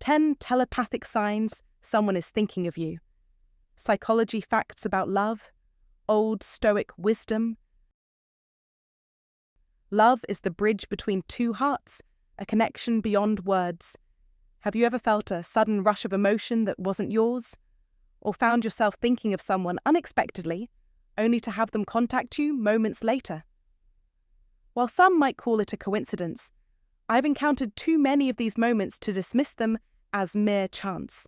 10 telepathic signs someone is thinking of you. Psychology facts about love. Old Stoic wisdom. Love is the bridge between two hearts, a connection beyond words. Have you ever felt a sudden rush of emotion that wasn't yours? Or found yourself thinking of someone unexpectedly, only to have them contact you moments later? While some might call it a coincidence, I've encountered too many of these moments to dismiss them as mere chance.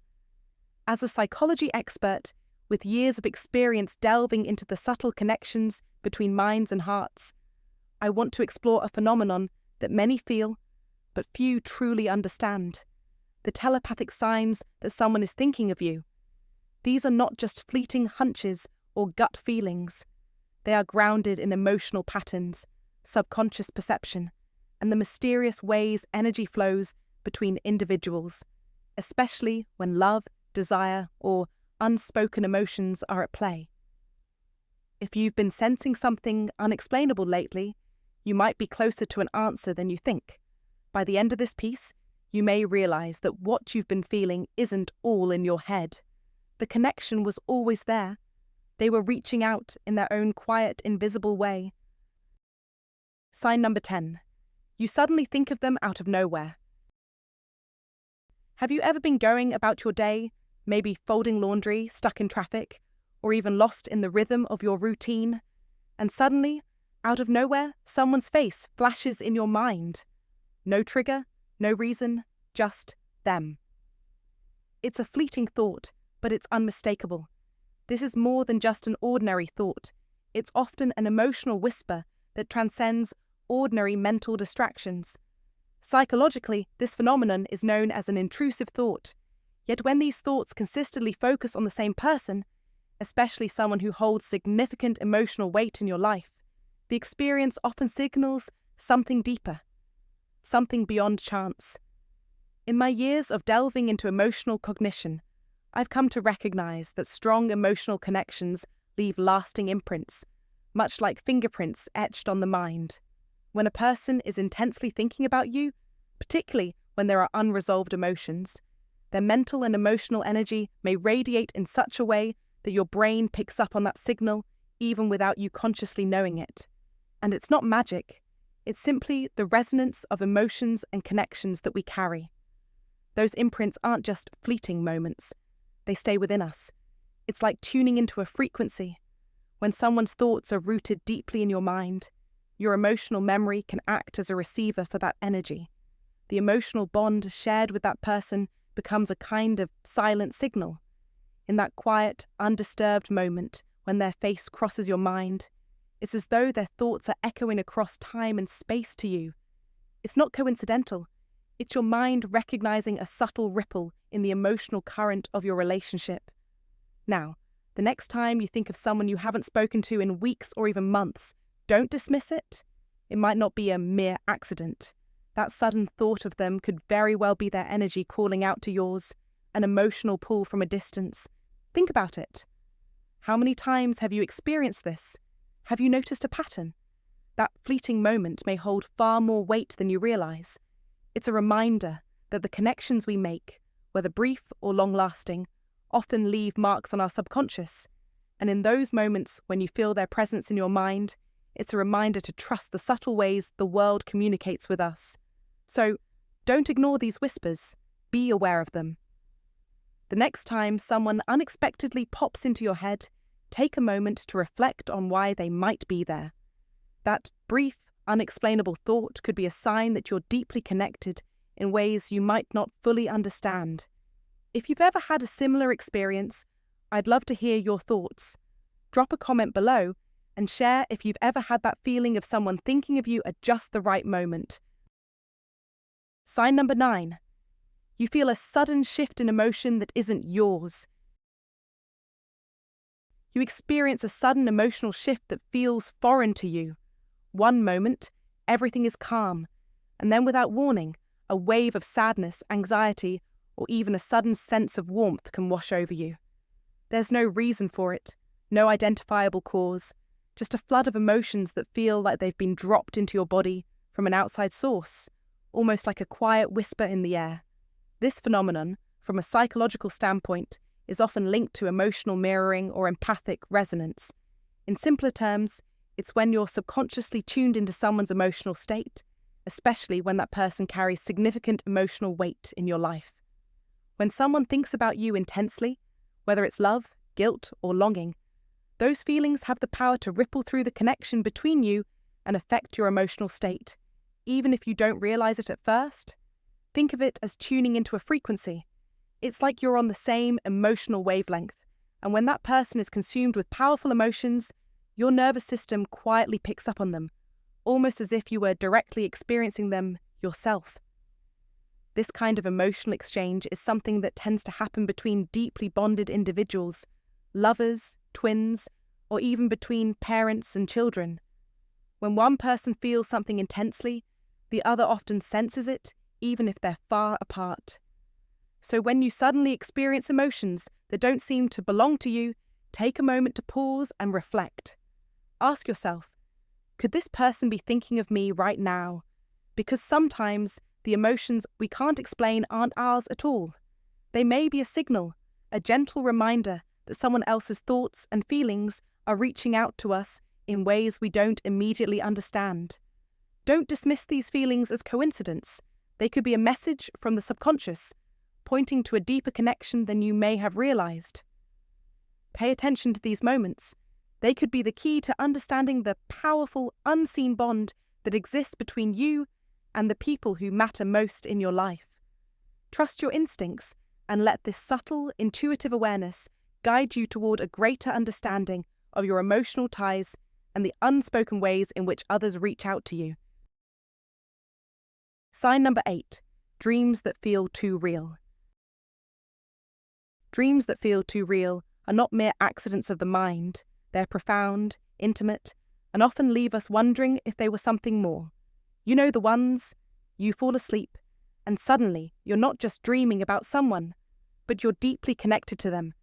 As a psychology expert, with years of experience delving into the subtle connections between minds and hearts, I want to explore a phenomenon that many feel, but few truly understand: the telepathic signs that someone is thinking of you. These are not just fleeting hunches or gut feelings. They are grounded in emotional patterns, subconscious perception, and the mysterious ways energy flows between individuals, especially when love, desire, or unspoken emotions are at play. If you've been sensing something unexplainable lately, you might be closer to an answer than you think. By the end of this piece, you may realize that what you've been feeling isn't all in your head. The connection was always there. They were reaching out in their own quiet, invisible way. Sign number 10. You suddenly think of them out of nowhere. Have you ever been going about your day, maybe folding laundry, stuck in traffic, or even lost in the rhythm of your routine, and suddenly, out of nowhere, someone's face flashes in your mind? No trigger, no reason, just them. It's a fleeting thought, but it's unmistakable. This is more than just an ordinary thought. It's often an emotional whisper that transcends ordinary mental distractions. Psychologically, this phenomenon is known as an intrusive thought. Yet when these thoughts consistently focus on the same person, especially someone who holds significant emotional weight in your life, the experience often signals something deeper, something beyond chance. In my years of delving into emotional cognition, I've come to recognize that strong emotional connections leave lasting imprints, much like fingerprints etched on the mind. When a person is intensely thinking about you, particularly when there are unresolved emotions, their mental and emotional energy may radiate in such a way that your brain picks up on that signal even without you consciously knowing it. And it's not magic, it's simply the resonance of emotions and connections that we carry. Those imprints aren't just fleeting moments, they stay within us. It's like tuning into a frequency. When someone's thoughts are rooted deeply in your mind, your emotional memory can act as a receiver for that energy. The emotional bond shared with that person becomes a kind of silent signal. In that quiet, undisturbed moment, when their face crosses your mind, it's as though their thoughts are echoing across time and space to you. It's not coincidental. It's your mind recognizing a subtle ripple in the emotional current of your relationship. Now, the next time you think of someone you haven't spoken to in weeks or even months, don't dismiss it. It might not be a mere accident. That sudden thought of them could very well be their energy calling out to yours, an emotional pull from a distance. Think about it. How many times have you experienced this? Have you noticed a pattern? That fleeting moment may hold far more weight than you realize. It's a reminder that the connections we make, whether brief or long-lasting, often leave marks on our subconscious. And in those moments when you feel their presence in your mind, it's a reminder to trust the subtle ways the world communicates with us. So, don't ignore these whispers. Be aware of them. The next time someone unexpectedly pops into your head, take a moment to reflect on why they might be there. That brief, unexplainable thought could be a sign that you're deeply connected in ways you might not fully understand. If you've ever had a similar experience, I'd love to hear your thoughts. Drop a comment below and share if you've ever had that feeling of someone thinking of you at just the right moment. Sign number 9. You feel a sudden shift in emotion that isn't yours. You experience a sudden emotional shift that feels foreign to you. One moment, everything is calm, and then without warning, a wave of sadness, anxiety, or even a sudden sense of warmth can wash over you. There's no reason for it, no identifiable cause, just a flood of emotions that feel like they've been dropped into your body from an outside source, almost like a quiet whisper in the air. This phenomenon, from a psychological standpoint, is often linked to emotional mirroring or empathic resonance. In simpler terms, it's when you're subconsciously tuned into someone's emotional state, especially when that person carries significant emotional weight in your life. When someone thinks about you intensely, whether it's love, guilt, or longing, those feelings have the power to ripple through the connection between you and affect your emotional state, even if you don't realize it at first. Think of it as tuning into a frequency. It's like you're on the same emotional wavelength, and when that person is consumed with powerful emotions, your nervous system quietly picks up on them, almost as if you were directly experiencing them yourself. This kind of emotional exchange is something that tends to happen between deeply bonded individuals, lovers, twins, or even between parents and children. When one person feels something intensely, the other often senses it, even if they're far apart. So when you suddenly experience emotions that don't seem to belong to you, take a moment to pause and reflect. Ask yourself, could this person be thinking of me right now? Because sometimes the emotions we can't explain aren't ours at all. They may be a signal, a gentle reminder that someone else's thoughts and feelings are reaching out to us in ways we don't immediately understand. Don't dismiss these feelings as coincidence. They could be a message from the subconscious, pointing to a deeper connection than you may have realized. Pay attention to these moments. They could be the key to understanding the powerful, unseen bond that exists between you and the people who matter most in your life. Trust your instincts and let this subtle, intuitive awareness guide you toward a greater understanding of your emotional ties and the unspoken ways in which others reach out to you. Sign number 8, dreams that feel too real. Dreams that feel too real are not mere accidents of the mind. They're profound, intimate, and often leave us wondering if they were something more. You know the ones, you fall asleep, and suddenly you're not just dreaming about someone, but you're deeply connected to them.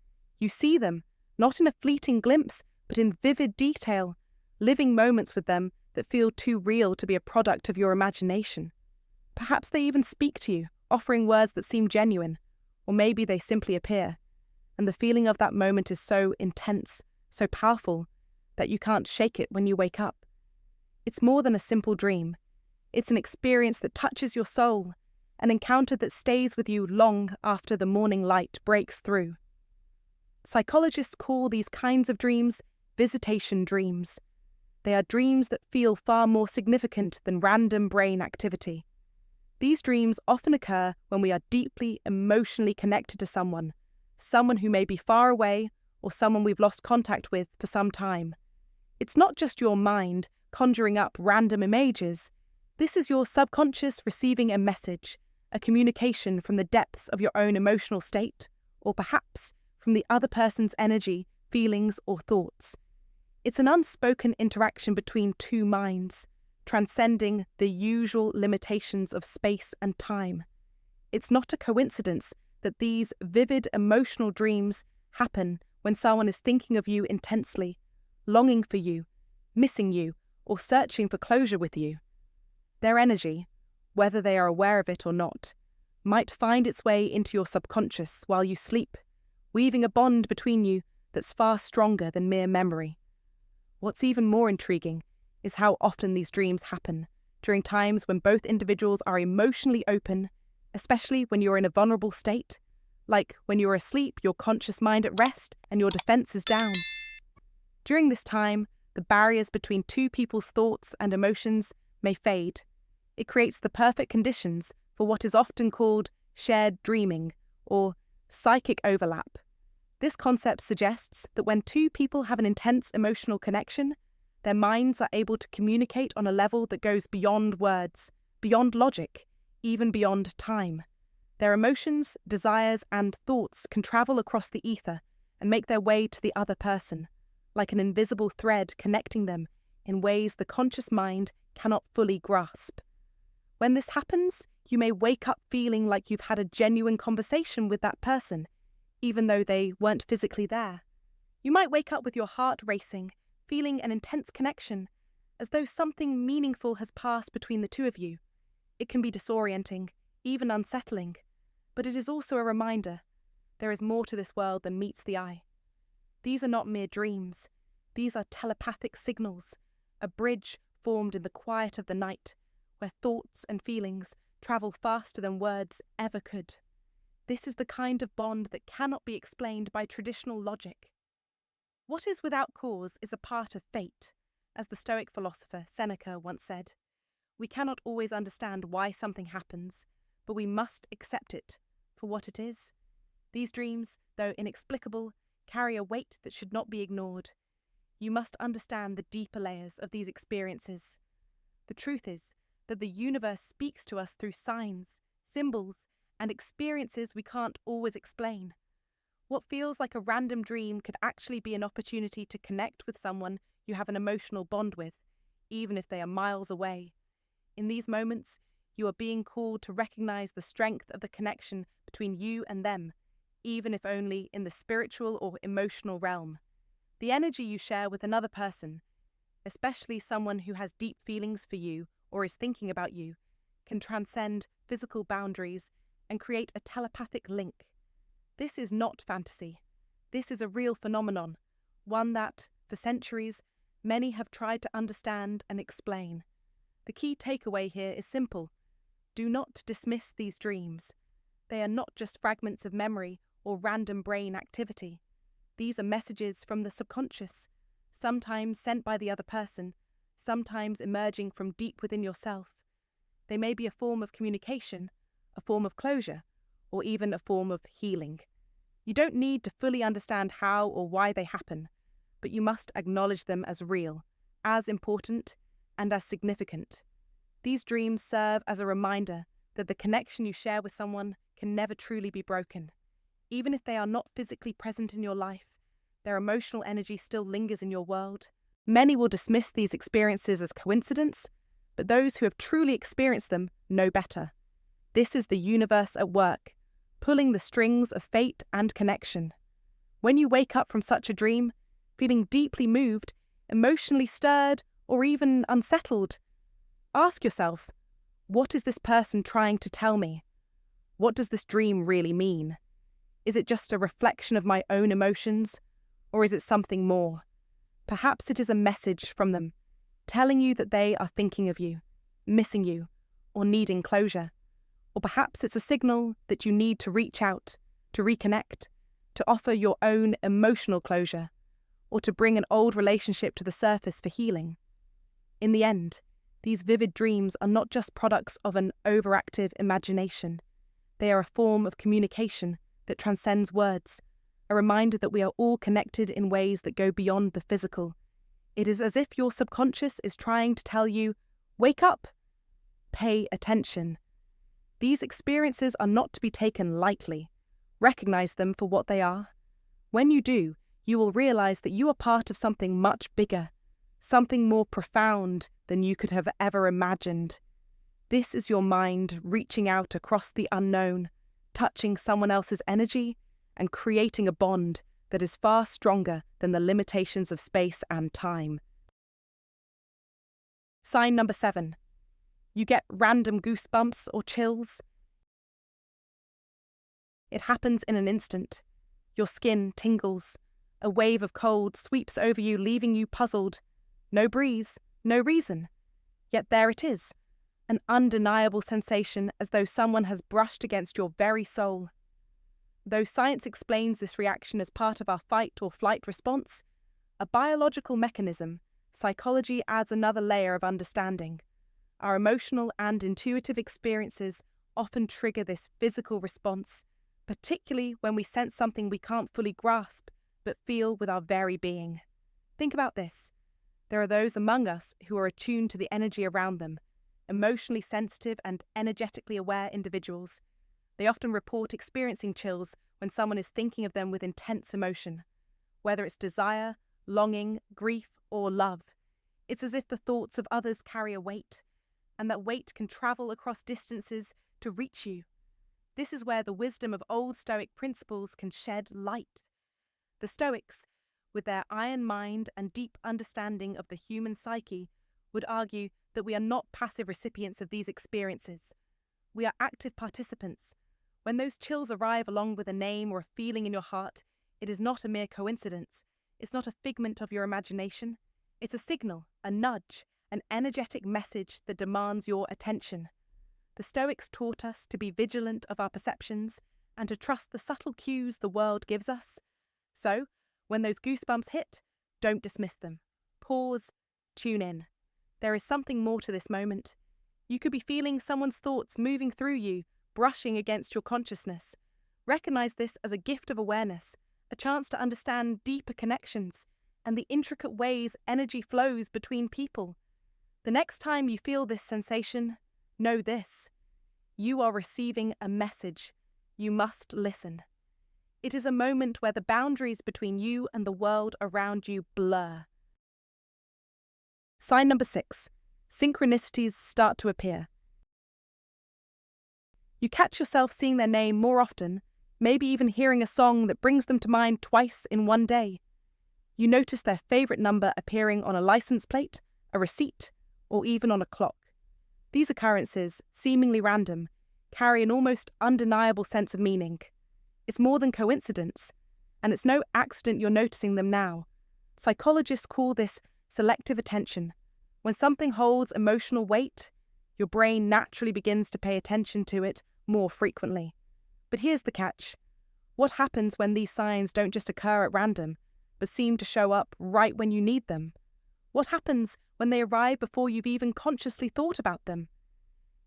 You see them, not in a fleeting glimpse, but in vivid detail, living moments with them that feel too real to be a product of your imagination. Perhaps they even speak to you, offering words that seem genuine, or maybe they simply appear, and the feeling of that moment is so intense, so powerful, that you can't shake it when you wake up. It's more than a simple dream. It's an experience that touches your soul, an encounter that stays with you long after the morning light breaks through. Psychologists call these kinds of dreams visitation dreams. They are dreams that feel far more significant than random brain activity. These dreams often occur when we are deeply emotionally connected to someone who may be far away or someone we've lost contact with for some time. It's not just your mind conjuring up random images. This is your subconscious receiving a message, a communication from the depths of your own emotional state, or perhaps from the other person's energy, feelings, or thoughts. It's an unspoken interaction between two minds, transcending the usual limitations of space and time. It's not a coincidence that these vivid emotional dreams happen when someone is thinking of you intensely, longing for you, missing you, or searching for closure with you. Their energy, whether they are aware of it or not, might find its way into your subconscious while you sleep, weaving a bond between you that's far stronger than mere memory. What's even more intriguing is how often these dreams happen during times when both individuals are emotionally open, especially when you're in a vulnerable state, like when you're asleep, your conscious mind at rest, and your defense is down. During this time, the barriers between two people's thoughts and emotions may fade. It creates the perfect conditions for what is often called shared dreaming or psychic overlap. This concept suggests that when two people have an intense emotional connection, their minds are able to communicate on a level that goes beyond words, beyond logic, even beyond time. Their emotions, desires, and thoughts can travel across the ether and make their way to the other person, like an invisible thread connecting them in ways the conscious mind cannot fully grasp. When this happens, you may wake up feeling like you've had a genuine conversation with that person, even though they weren't physically there. You might wake up with your heart racing, feeling an intense connection, as though something meaningful has passed between the two of you. It can be disorienting, even unsettling. But it is also a reminder there is more to this world than meets the eye. These are not mere dreams. These are telepathic signals, a bridge formed in the quiet of the night, where thoughts and feelings travel faster than words ever could. This is the kind of bond that cannot be explained by traditional logic. What is without cause is a part of fate, as the Stoic philosopher Seneca once said. We cannot always understand why something happens, but we must accept it for what it is. These dreams, though inexplicable, carry a weight that should not be ignored. You must understand the deeper layers of these experiences. The truth is that the universe speaks to us through signs, symbols, and experiences we can't always explain. What feels like a random dream could actually be an opportunity to connect with someone you have an emotional bond with, even if they are miles away. In these moments, you are being called to recognize the strength of the connection between you and them, even if only in the spiritual or emotional realm. The energy you share with another person, especially someone who has deep feelings for you or is thinking about you, can transcend physical boundaries and create a telepathic link. This is not fantasy. This is a real phenomenon, one that, for centuries, many have tried to understand and explain. The key takeaway here is simple. Do not dismiss these dreams. They are not just fragments of memory or random brain activity. These are messages from the subconscious, sometimes sent by the other person, sometimes emerging from deep within yourself. They may be a form of communication, a form of closure, or even a form of healing. You don't need to fully understand how or why they happen, but you must acknowledge them as real, as important, and as significant. These dreams serve as a reminder that the connection you share with someone can never truly be broken. Even if they are not physically present in your life, their emotional energy still lingers in your world. Many will dismiss these experiences as coincidence, but those who have truly experienced them know better. This is the universe at work, pulling the strings of fate and connection. When you wake up from such a dream, feeling deeply moved, emotionally stirred, or even unsettled, ask yourself, what is this person trying to tell me? What does this dream really mean? Is it just a reflection of my own emotions, or is it something more? Perhaps it is a message from them, telling you that they are thinking of you, missing you, or needing closure. Or perhaps it's a signal that you need to reach out, to reconnect, to offer your own emotional closure, or to bring an old relationship to the surface for healing. In the end, these vivid dreams are not just products of an overactive imagination. They are a form of communication that transcends words, a reminder that we are all connected in ways that go beyond the physical. It is as if your subconscious is trying to tell you, wake up, pay attention. These experiences are not to be taken lightly. Recognize them for what they are. When you do, you will realize that you are part of something much bigger, something more profound than you could have ever imagined. This is your mind reaching out across the unknown, touching someone else's energy, and creating a bond that is far stronger than the limitations of space and time. Sign number 7. You get random goosebumps or chills. It happens in an instant. Your skin tingles. A wave of cold sweeps over you, leaving you puzzled. No breeze, no reason. Yet there it is, an undeniable sensation as though someone has brushed against your very soul. Though science explains this reaction as part of our fight or flight response, a biological mechanism, psychology adds another layer of understanding. Our emotional and intuitive experiences often trigger this physical response, particularly when we sense something we can't fully grasp but feel with our very being. Think about this. There are those among us who are attuned to the energy around them, emotionally sensitive and energetically aware individuals. They often report experiencing chills when someone is thinking of them with intense emotion. Whether it's desire, longing, grief, or love, it's as if the thoughts of others carry a weight, and that weight can travel across distances to reach you. This is where the wisdom of Old Stoic principles can shed light. The Stoics, with their iron mind and deep understanding of the human psyche, would argue that we are not passive recipients of these experiences. We are active participants. When those chills arrive along with a name or a feeling in your heart, it is not a mere coincidence. It's not a figment of your imagination. It's a signal, a nudge, an energetic message that demands your attention. The Stoics taught us to be vigilant of our perceptions and to trust the subtle cues the world gives us. So, when those goosebumps hit, don't dismiss them. Pause, tune in. There is something more to this moment. You could be feeling someone's thoughts moving through you, brushing against your consciousness. Recognize this as a gift of awareness, a chance to understand deeper connections and the intricate ways energy flows between people. The next time you feel this sensation, know this: you are receiving a message. You must listen. It is a moment where the boundaries between you and the world around you blur. Sign number 6. Synchronicities start to appear. You catch yourself seeing their name more often, maybe even hearing a song that brings them to mind twice in one day. You notice their favourite number appearing on a license plate, a receipt, or even on a clock. These occurrences, seemingly random, carry an almost undeniable sense of meaning. It's more than coincidence, and it's no accident you're noticing them now. Psychologists call this selective attention. When something holds emotional weight, your brain naturally begins to pay attention to it more frequently. But here's the catch. What happens when these signs don't just occur at random, but seem to show up right when you need them? What happens when they arrive before you've even consciously thought about them?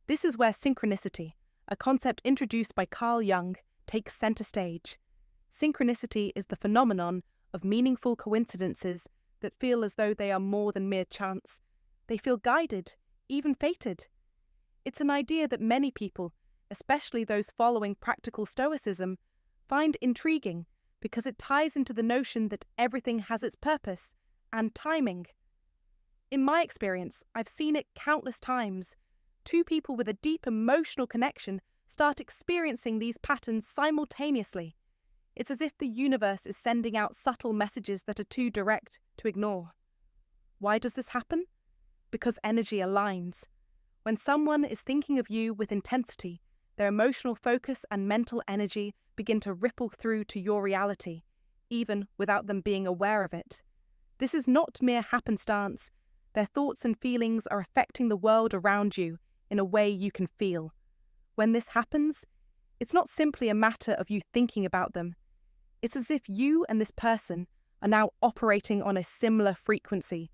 This is where synchronicity, a concept introduced by Carl Jung, takes center stage. Synchronicity is the phenomenon of meaningful coincidences that feel as though they are more than mere chance. They feel guided, even fated. It's an idea that many people, especially those following practical Stoicism, find intriguing because it ties into the notion that everything has its purpose and timing. In my experience, I've seen it countless times. Two people with a deep emotional connection start experiencing these patterns simultaneously. It's as if the universe is sending out subtle messages that are too direct to ignore. Why does this happen? Because energy aligns. When someone is thinking of you with intensity, their emotional focus and mental energy begin to ripple through to your reality, even without them being aware of it. This is not mere happenstance. Their thoughts and feelings are affecting the world around you in a way you can feel. When this happens, it's not simply a matter of you thinking about them. It's as if you and this person are now operating on a similar frequency,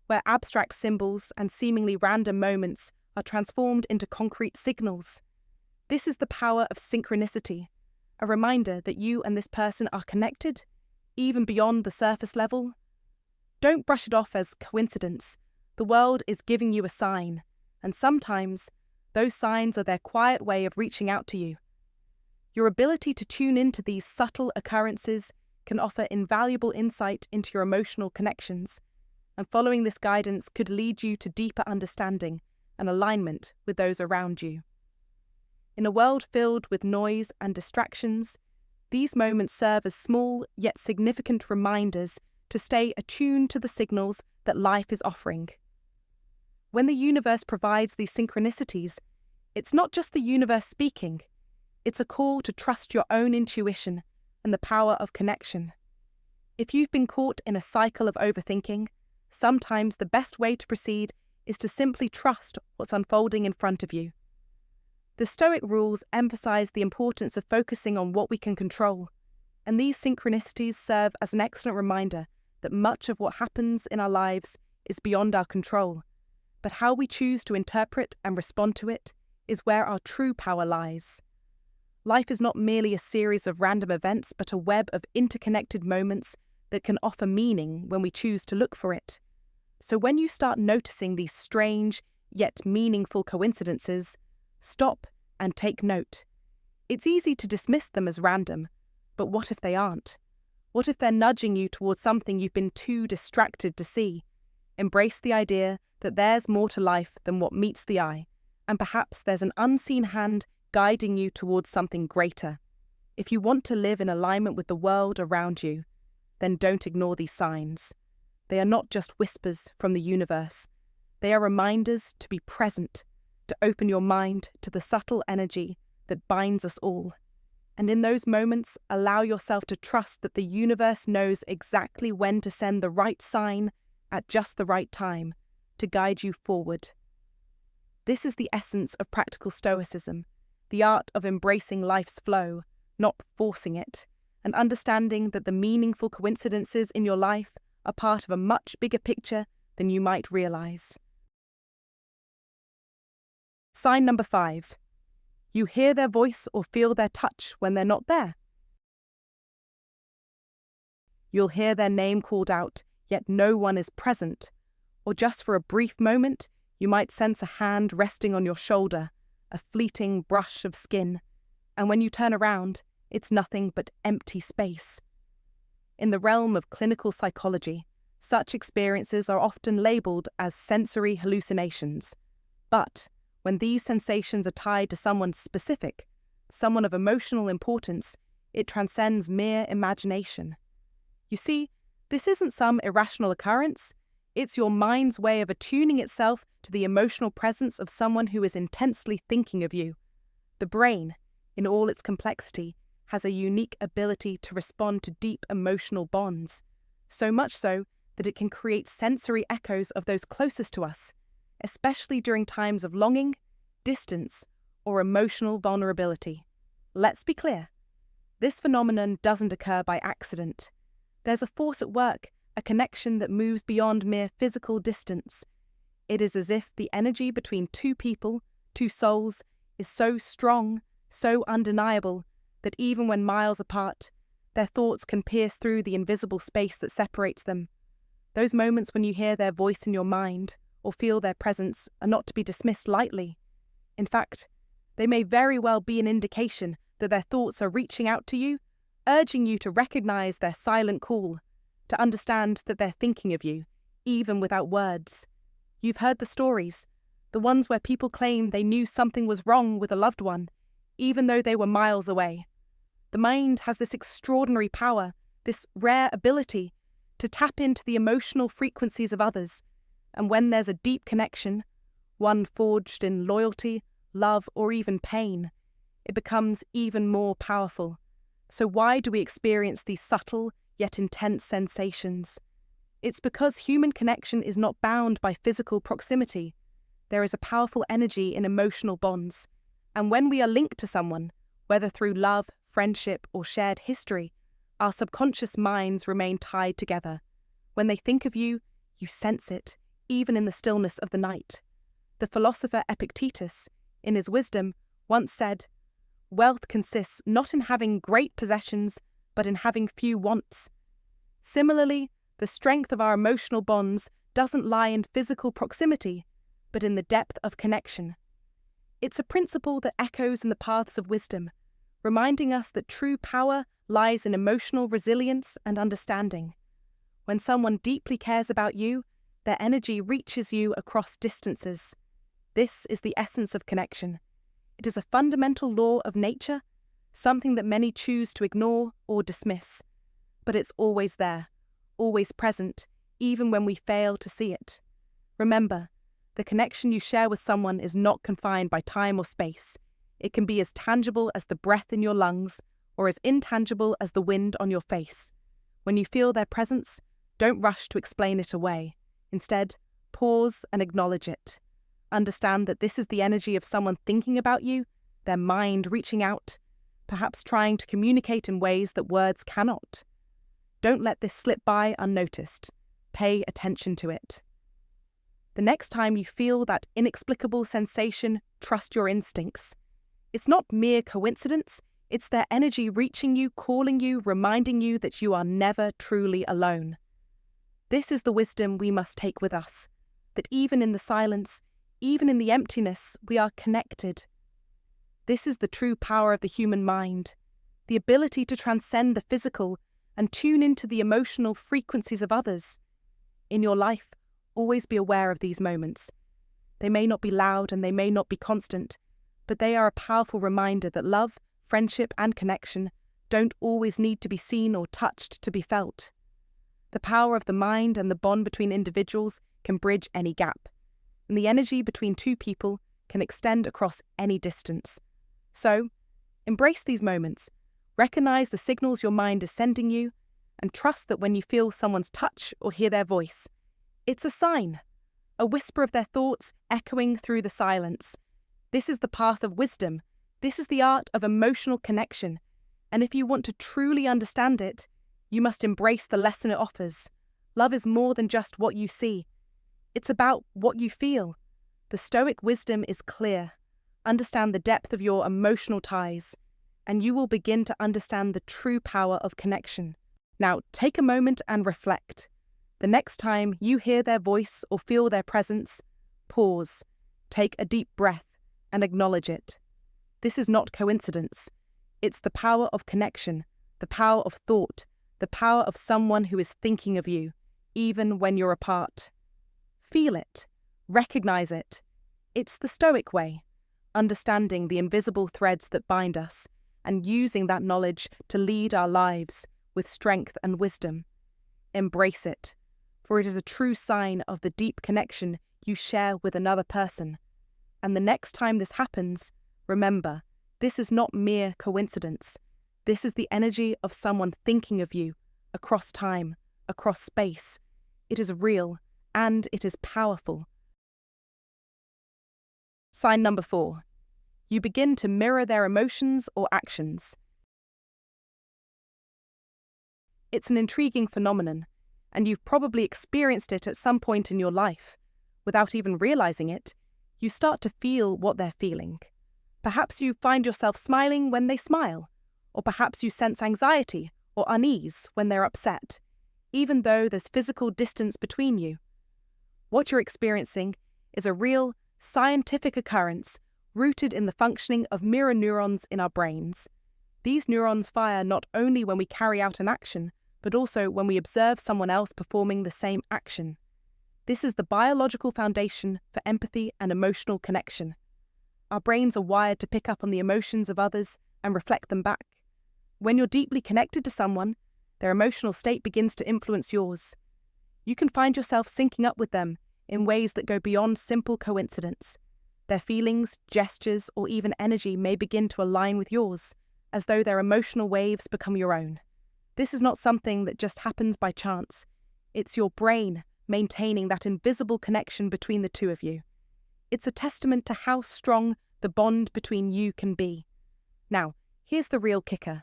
where abstract symbols and seemingly random moments are transformed into concrete signals. This is the power of synchronicity, a reminder that you and this person are connected, even beyond the surface level. Don't brush it off as coincidence. The world is giving you a sign, and sometimes those signs are their quiet way of reaching out to you. Your ability to tune into these subtle occurrences can offer invaluable insight into your emotional connections, and following this guidance could lead you to deeper understanding and alignment with those around you. In a world filled with noise and distractions, these moments serve as small yet significant reminders to stay attuned to the signals that life is offering. When the universe provides these synchronicities, it's not just the universe speaking, it's a call to trust your own intuition and the power of connection. If you've been caught in a cycle of overthinking, sometimes the best way to proceed is to simply trust what's unfolding in front of you. The Stoic rules emphasize the importance of focusing on what we can control, and these synchronicities serve as an excellent reminder that much of what happens in our lives is beyond our control, but how we choose to interpret and respond to it is where our true power lies. Life is not merely a series of random events, but a web of interconnected moments that can offer meaning when we choose to look for it. So when you start noticing these strange yet meaningful coincidences, stop and take note. It's easy to dismiss them as random, but what if they aren't? What if they're nudging you towards something you've been too distracted to see? Embrace the idea that there's more to life than what meets the eye, and perhaps there's an unseen hand guiding you towards something greater. If you want to live in alignment with the world around you, then don't ignore these signs. They are not just whispers from the universe. They are reminders to be present, to open your mind to the subtle energy that binds us all. And in those moments, allow yourself to trust that the universe knows exactly when to send the right sign at just the right time to guide you forward. This is the essence of practical Stoicism, the art of embracing life's flow, not forcing it, and understanding that the meaningful coincidences in your life are part of a much bigger picture than you might realize. Sign number 5. You hear their voice or feel their touch when they're not there. You'll hear their name called out, yet no one is present, or just for a brief moment, you might sense a hand resting on your shoulder, a fleeting brush of skin, and when you turn around, it's nothing but empty space. In the realm of clinical psychology, such experiences are often labelled as sensory hallucinations, but when these sensations are tied to someone specific, someone of emotional importance, it transcends mere imagination. You see, this isn't some irrational occurrence, it's your mind's way of attuning itself to the emotional presence of someone who is intensely thinking of you. The brain, in all its complexity, has a unique ability to respond to deep emotional bonds, so much so that it can create sensory echoes of those closest to us, especially during times of longing, distance, or emotional vulnerability. Let's be clear. This phenomenon doesn't occur by accident. There's a force at work, a connection that moves beyond mere physical distance. It is as if the energy between two people, two souls, is so strong, so undeniable, that even when miles apart, their thoughts can pierce through the invisible space that separates them. Those moments when you hear their voice in your mind, or feel their presence, are not to be dismissed lightly. In fact, they may very well be an indication that their thoughts are reaching out to you, urging you to recognize their silent call, to understand that they're thinking of you, even without words. You've heard the stories, the ones where people claim they knew something was wrong with a loved one, even though they were miles away. The mind has this extraordinary power, this rare ability, to tap into the emotional frequencies of others, and when there's a deep connection, one forged in loyalty, love, or even pain, it becomes even more powerful. So why do we experience these subtle yet intense sensations? It's because human connection is not bound by physical proximity. There is a powerful energy in emotional bonds, and when we are linked to someone, whether through love, friendship, or shared history, our subconscious minds remain tied together. When they think of you, you sense it, even in the stillness of the night. The philosopher Epictetus, in his wisdom, once said, "Wealth consists not in having great possessions, but in having few wants." Similarly, the strength of our emotional bonds doesn't lie in physical proximity, but in the depth of connection. It's a principle that echoes in the paths of wisdom, reminding us that true power lies in emotional resilience and understanding. When someone deeply cares about you, their energy reaches you across distances. This is the essence of connection. It is a fundamental law of nature, something that many choose to ignore or dismiss. But it's always there, always present, even when we fail to see it. Remember, the connection you share with someone is not confined by time or space. It can be as tangible as the breath in your lungs, or as intangible as the wind on your face. When you feel their presence, don't rush to explain it away. Instead, pause and acknowledge it. Understand that this is the energy of someone thinking about you, their mind reaching out, perhaps trying to communicate in ways that words cannot. Don't let this slip by unnoticed. Pay attention to it. The next time you feel that inexplicable sensation, trust your instincts. It's not mere coincidence, it's their energy reaching you, calling you, reminding you that you are never truly alone. This is the wisdom we must take with us, that even in the silence, even in the emptiness, we are connected. This is the true power of the human mind, the ability to transcend the physical and tune into the emotional frequencies of others. In your life, always be aware of these moments. They may not be loud and they may not be constant, but they are a powerful reminder that love, friendship, and connection don't always need to be seen or touched to be felt. The power of the mind and the bond between individuals can bridge any gap, and the energy between two people can extend across any distance. So, embrace these moments, recognize the signals your mind is sending you, and trust that when you feel someone's touch or hear their voice, it's a sign, a whisper of their thoughts echoing through the silence. This is the path of wisdom. This is the art of emotional connection. And if you want to truly understand it, you must embrace the lesson it offers. Love is more than just what you see. It's about what you feel. The Stoic wisdom is clear. Understand the depth of your emotional ties, and you will begin to understand the true power of connection. Now, take a moment and reflect. The next time you hear their voice or feel their presence, pause, take a deep breath, and acknowledge it. This is not coincidence. It's the power of connection, the power of thought, the power of someone who is thinking of you, even when you're apart. Feel it. Recognize it. It's the Stoic way, understanding the invisible threads that bind us and using that knowledge to lead our lives with strength and wisdom. Embrace it, for it is a true sign of the deep connection you share with another person. And the next time this happens, remember, this is not mere coincidence. This is the energy of someone thinking of you across time, across space. It is real, and it is powerful. Sign number 4. You begin to mirror their emotions or actions. It's an intriguing phenomenon, and you've probably experienced it at some point in your life. Without even realizing it, you start to feel what they're feeling. Perhaps you find yourself smiling when they smile, or perhaps you sense anxiety or unease when they're upset, even though there's physical distance between you. What you're experiencing is a real, scientific occurrence rooted in the functioning of mirror neurons in our brains. These neurons fire not only when we carry out an action, but also when we observe someone else performing the same action. This is the biological foundation for empathy and emotional connection. Our brains are wired to pick up on the emotions of others and reflect them back. When you're deeply connected to someone, their emotional state begins to influence yours. You can find yourself syncing up with them in ways that go beyond simple coincidence. Their feelings, gestures, or even energy may begin to align with yours, as though their emotional waves become your own. This is not something that just happens by chance. It's your brain maintaining that invisible connection between the two of you. It's a testament to how strong the bond between you can be. Now, here's the real kicker.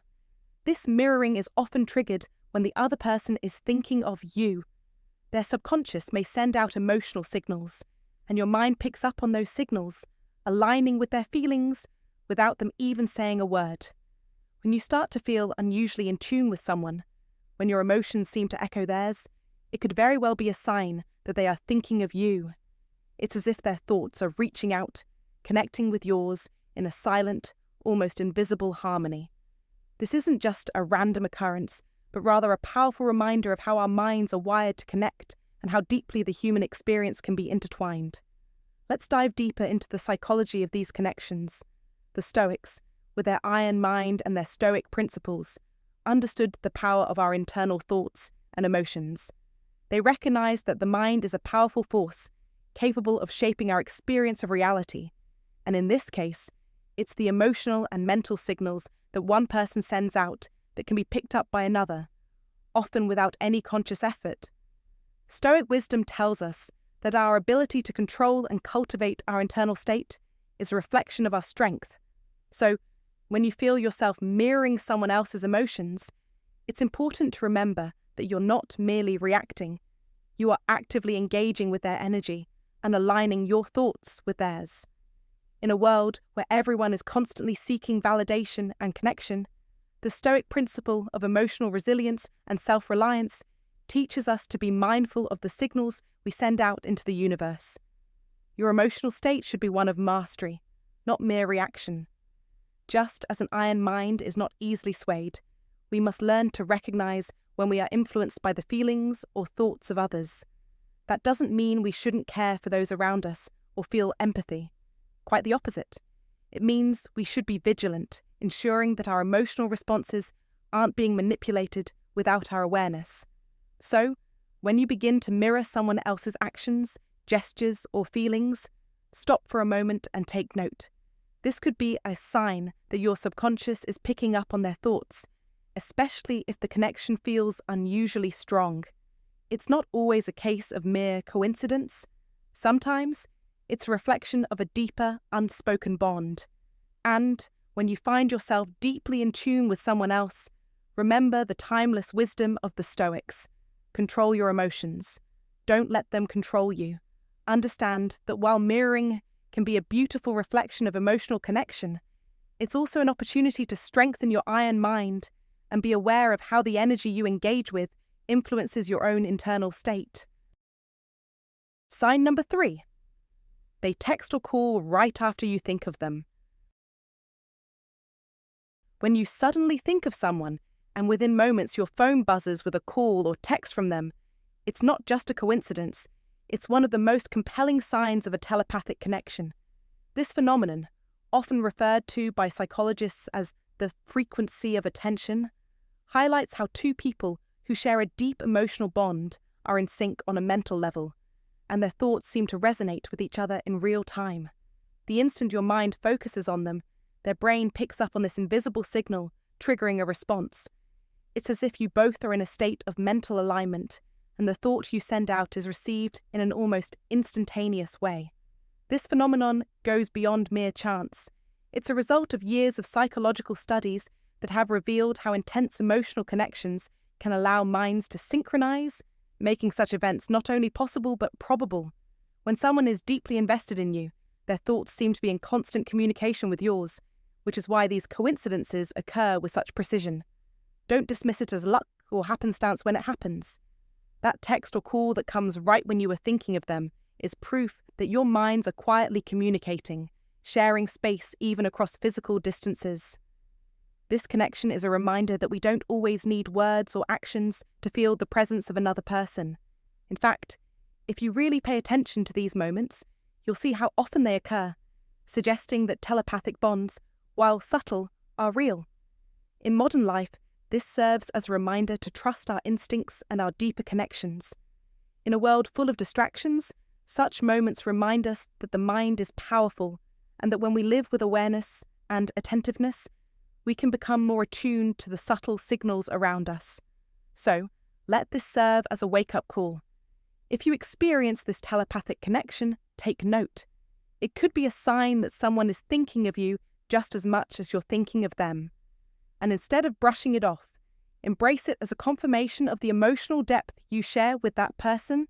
This mirroring is often triggered when the other person is thinking of you. Their subconscious may send out emotional signals, and your mind picks up on those signals, aligning with their feelings without them even saying a word. When you start to feel unusually in tune with someone, when your emotions seem to echo theirs, it could very well be a sign that they are thinking of you. It's as if their thoughts are reaching out, connecting with yours in a silent, almost invisible harmony. This isn't just a random occurrence, but rather a powerful reminder of how our minds are wired to connect and how deeply the human experience can be intertwined. Let's dive deeper into the psychology of these connections. The Stoics, with their iron mind and their Stoic principles, understood the power of our internal thoughts and emotions. They recognized that the mind is a powerful force, capable of shaping our experience of reality. And in this case, it's the emotional and mental signals that one person sends out that can be picked up by another, often without any conscious effort. Stoic wisdom tells us that our ability to control and cultivate our internal state is a reflection of our strength. So, when you feel yourself mirroring someone else's emotions, it's important to remember that you're not merely reacting. You are actively engaging with their energy and aligning your thoughts with theirs. In a world where everyone is constantly seeking validation and connection, the Stoic principle of emotional resilience and self-reliance teaches us to be mindful of the signals we send out into the universe. Your emotional state should be one of mastery, not mere reaction. Just as an iron mind is not easily swayed, we must learn to recognize when we are influenced by the feelings or thoughts of others. That doesn't mean we shouldn't care for those around us or feel empathy. Quite the opposite. It means we should be vigilant, ensuring that our emotional responses aren't being manipulated without our awareness. So, when you begin to mirror someone else's actions, gestures, or feelings, stop for a moment and take note. This could be a sign that your subconscious is picking up on their thoughts, especially if the connection feels unusually strong. It's not always a case of mere coincidence. Sometimes it's a reflection of a deeper, unspoken bond. And when you find yourself deeply in tune with someone else, remember the timeless wisdom of the Stoics. Control your emotions. Don't let them control you. Understand that while mirroring can be a beautiful reflection of emotional connection, it's also an opportunity to strengthen your iron mind and be aware of how the energy you engage with influences your own internal state. Sign number 3. They text or call right after you think of them. When you suddenly think of someone and within moments your phone buzzes with a call or text from them, it's not just a coincidence. It's one of the most compelling signs of a telepathic connection. This phenomenon, often referred to by psychologists as the frequency of attention, highlights how two people who share a deep emotional bond are in sync on a mental level, and their thoughts seem to resonate with each other in real time. The instant your mind focuses on them, their brain picks up on this invisible signal, triggering a response. It's as if you both are in a state of mental alignment, and the thought you send out is received in an almost instantaneous way. This phenomenon goes beyond mere chance. It's a result of years of psychological studies that have revealed how intense emotional connections can allow minds to synchronize, making such events not only possible but probable. When someone is deeply invested in you, their thoughts seem to be in constant communication with yours, which is why these coincidences occur with such precision. Don't dismiss it as luck or happenstance when it happens. That text or call that comes right when you are thinking of them is proof that your minds are quietly communicating, sharing space even across physical distances. This connection is a reminder that we don't always need words or actions to feel the presence of another person. In fact, if you really pay attention to these moments, you'll see how often they occur, suggesting that telepathic bonds, while subtle, are real. In modern life, this serves as a reminder to trust our instincts and our deeper connections. In a world full of distractions, such moments remind us that the mind is powerful and that when we live with awareness and attentiveness, we can become more attuned to the subtle signals around us. So, let this serve as a wake-up call. If you experience this telepathic connection, take note. It could be a sign that someone is thinking of you just as much as you're thinking of them. And instead of brushing it off, embrace it as a confirmation of the emotional depth you share with that person.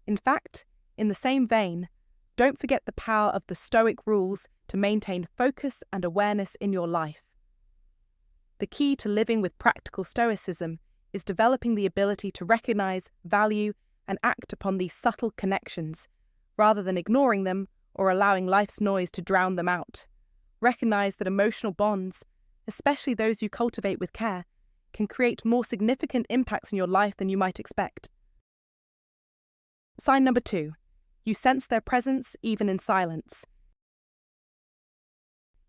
In fact, in the same vein, don't forget the power of the Stoic rules to maintain focus and awareness in your life. The key to living with practical Stoicism is developing the ability to recognize, value, and act upon these subtle connections, rather than ignoring them or allowing life's noise to drown them out. Recognize that emotional bonds, especially those you cultivate with care, can create more significant impacts in your life than you might expect. Sign number 2. You sense their presence even in silence.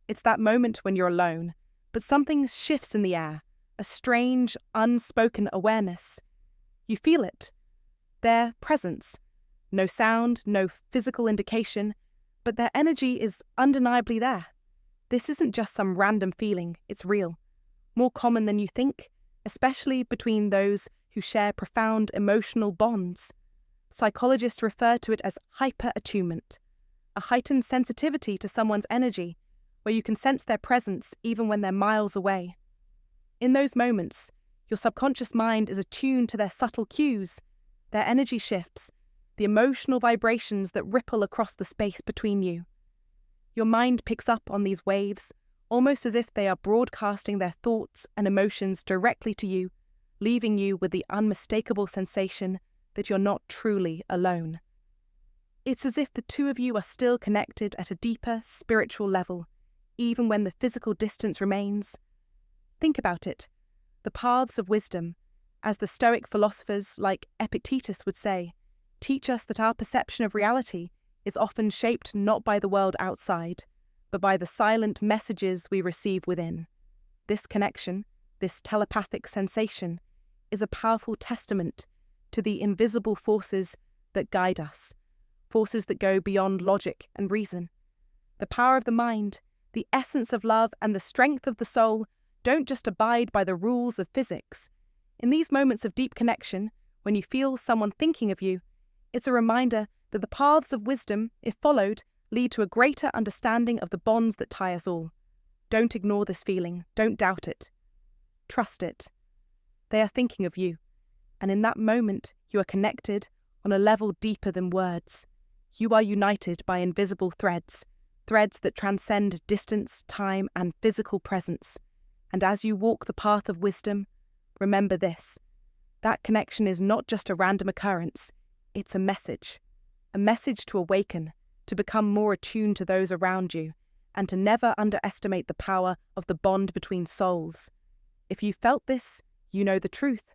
It's that moment when you're alone, but something shifts in the air, a strange, unspoken awareness. You feel it. Their presence. No sound, no physical indication, but their energy is undeniably there. This isn't just some random feeling, it's real. More common than you think, especially between those who share profound emotional bonds. Psychologists refer to it as hyper-attunement, a heightened sensitivity to someone's energy, where you can sense their presence even when they're miles away. In those moments, your subconscious mind is attuned to their subtle cues, their energy shifts, the emotional vibrations that ripple across the space between you. Your mind picks up on these waves, almost as if they are broadcasting their thoughts and emotions directly to you, leaving you with the unmistakable sensation that you're not truly alone. It's as if the two of you are still connected at a deeper spiritual level, even when the physical distance remains. Think about it. The paths of wisdom, as the Stoic philosophers like Epictetus would say, teach us that our perception of reality is often shaped not by the world outside, but by the silent messages we receive within. This connection, this telepathic sensation, is a powerful testament to the invisible forces that guide us, forces that go beyond logic and reason. The power of the mind, the essence of love and the strength of the soul don't just abide by the rules of physics. In these moments of deep connection, when you feel someone thinking of you, it's a reminder that the paths of wisdom, if followed, lead to a greater understanding of the bonds that tie us all. Don't ignore this feeling. Don't doubt it. Trust it. They are thinking of you, and in that moment, you are connected on a level deeper than words. You are united by invisible threads, threads that transcend distance, time, and physical presence. And as you walk the path of wisdom, remember this: that connection is not just a random occurrence, it's a message to awaken, to become more attuned to those around you, and to never underestimate the power of the bond between souls. If you felt this, you know the truth.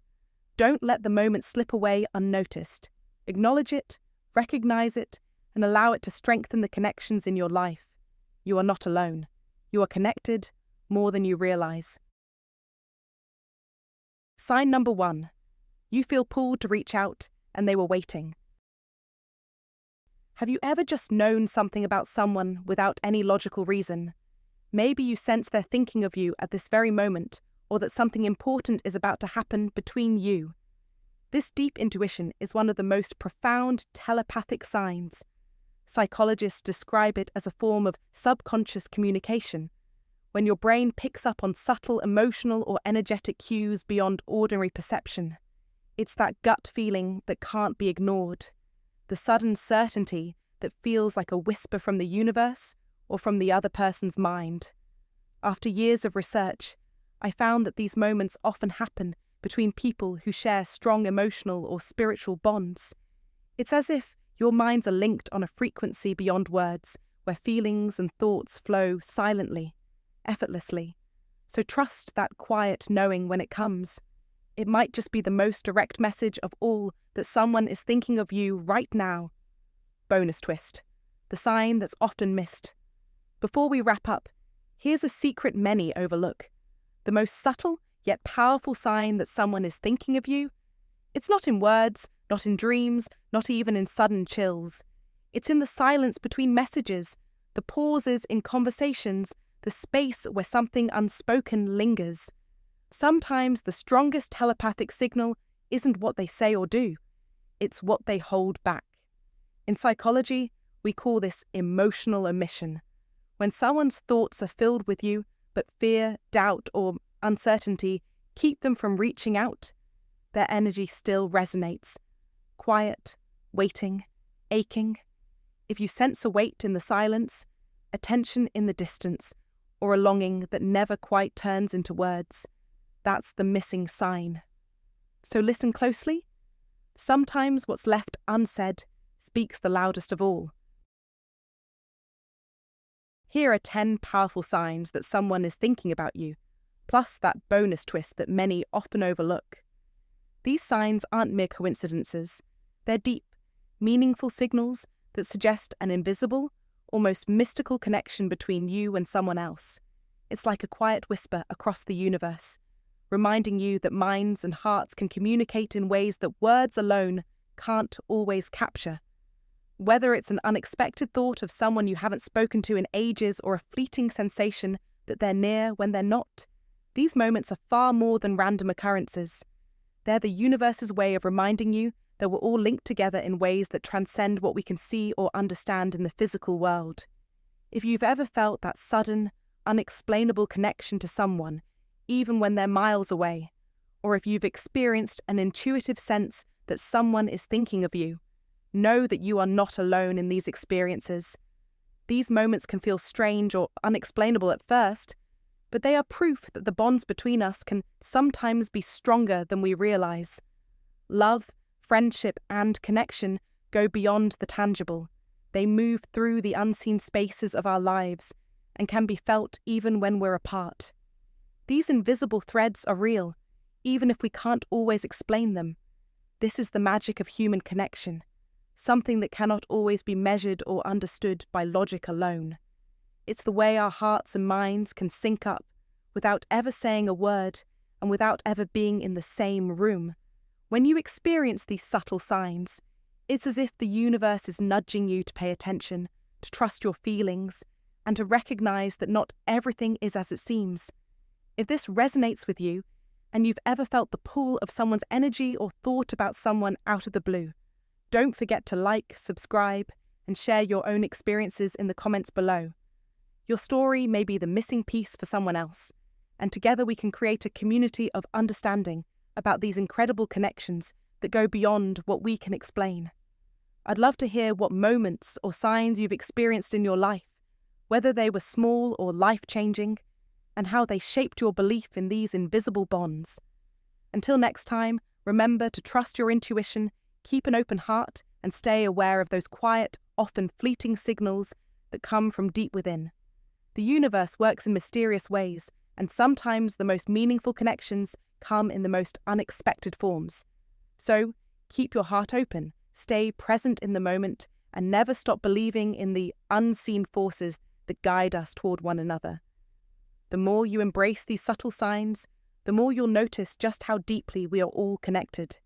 Don't let the moment slip away unnoticed. Acknowledge it, recognize it, and allow it to strengthen the connections in your life. You are not alone. You are connected more than you realize. Sign number 1. You feel pulled to reach out, and they were waiting. Have you ever just known something about someone without any logical reason? Maybe you sense they're thinking of you at this very moment, or that something important is about to happen between you. This deep intuition is one of the most profound telepathic signs. Psychologists describe it as a form of subconscious communication, when your brain picks up on subtle emotional or energetic cues beyond ordinary perception. It's that gut feeling that can't be ignored, the sudden certainty that feels like a whisper from the universe or from the other person's mind. After years of research, I found that these moments often happen between people who share strong emotional or spiritual bonds. It's as if your minds are linked on a frequency beyond words, where feelings and thoughts flow silently, effortlessly. So trust that quiet knowing when it comes. It might just be the most direct message of all that someone is thinking of you right now. Bonus twist: the sign that's often missed. Before we wrap up, here's a secret many overlook. The most subtle yet powerful sign that someone is thinking of you. It's not in words, not in dreams, not even in sudden chills. It's in the silence between messages, the pauses in conversations, the space where something unspoken lingers. Sometimes the strongest telepathic signal isn't what they say or do, it's what they hold back. In psychology, we call this emotional omission. When someone's thoughts are filled with you, but fear, doubt, or uncertainty keep them from reaching out, their energy still resonates. Quiet, waiting, aching. If you sense a weight in the silence, a tension in the distance, or a longing that never quite turns into words, that's the missing sign. So listen closely. Sometimes what's left unsaid speaks the loudest of all. Here are 10 powerful signs that someone is thinking about you, plus that bonus twist that many often overlook. These signs aren't mere coincidences. They're deep, meaningful signals that suggest an invisible, almost mystical connection between you and someone else. It's like a quiet whisper across the universe, reminding you that minds and hearts can communicate in ways that words alone can't always capture. Whether it's an unexpected thought of someone you haven't spoken to in ages or a fleeting sensation that they're near when they're not, these moments are far more than random occurrences. They're the universe's way of reminding you that we're all linked together in ways that transcend what we can see or understand in the physical world. If you've ever felt that sudden, unexplainable connection to someone, even when they're miles away, or if you've experienced an intuitive sense that someone is thinking of you, know that you are not alone in these experiences. These moments can feel strange or unexplainable at first, but they are proof that the bonds between us can sometimes be stronger than we realize. Love, friendship, and connection go beyond the tangible. They move through the unseen spaces of our lives and can be felt even when we're apart. These invisible threads are real, even if we can't always explain them. This is the magic of human connection, something that cannot always be measured or understood by logic alone. It's the way our hearts and minds can sync up without ever saying a word and without ever being in the same room. When you experience these subtle signs, it's as if the universe is nudging you to pay attention, to trust your feelings, and to recognize that not everything is as it seems. If this resonates with you, and you've ever felt the pull of someone's energy or thought about someone out of the blue, don't forget to like, subscribe, and share your own experiences in the comments below. Your story may be the missing piece for someone else, and together we can create a community of understanding about these incredible connections that go beyond what we can explain. I'd love to hear what moments or signs you've experienced in your life, whether they were small or life-changing, and how they shaped your belief in these invisible bonds. Until next time, remember to trust your intuition, keep an open heart, and stay aware of those quiet, often fleeting signals that come from deep within. The universe works in mysterious ways, and sometimes the most meaningful connections come in the most unexpected forms. So, keep your heart open, stay present in the moment, and never stop believing in the unseen forces that guide us toward one another. The more you embrace these subtle signs, the more you'll notice just how deeply we are all connected.